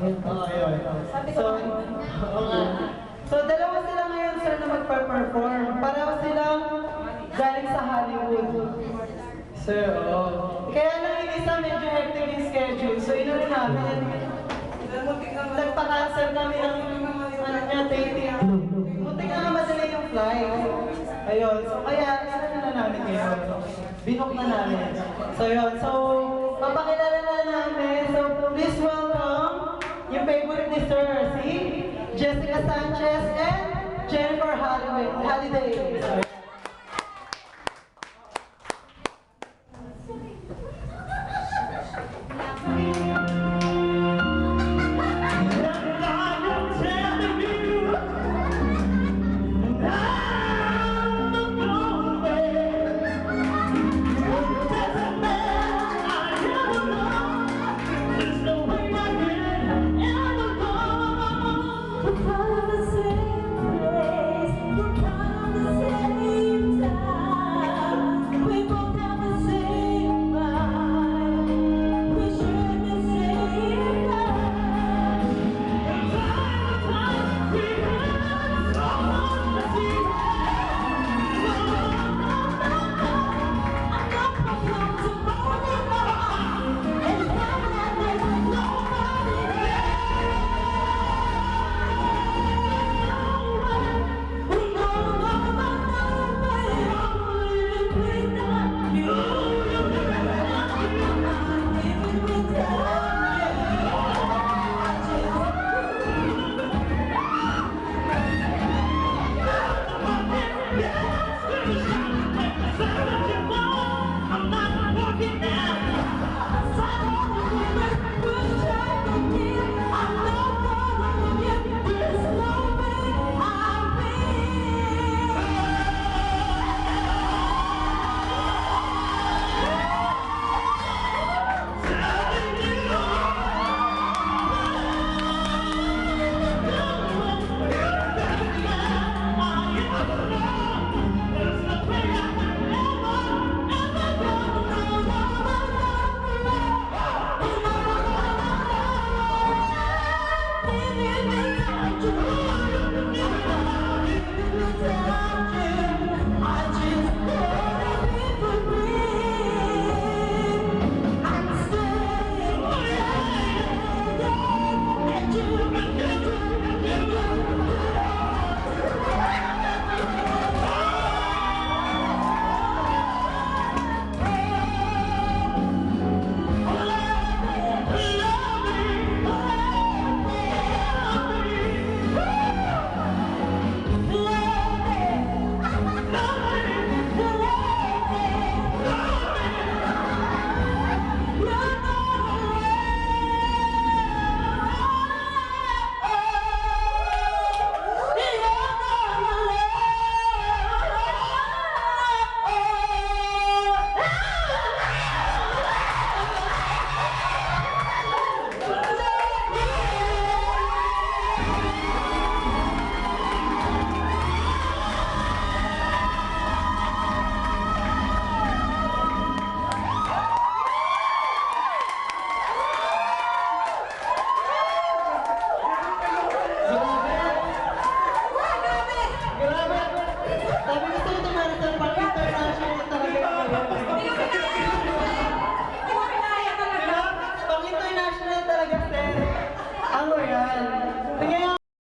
Ayun. So, so dalawa sila ngayon sir na magpa-perform. Pareho silang galing sa Hollywood. Sir, kaya lang yung isa medyo hectic yung schedule. So inulit namin. Nagpa-cancel kami ng ano niya, taping. Muntik na madali yung flight. Ayun. So kaya isa na namin ngayon. Binook na namin. So yun. So, papakilala na namin. So please welcome yung favorite ni Sir, si Jessica Sanchez and Jennifer Holiday.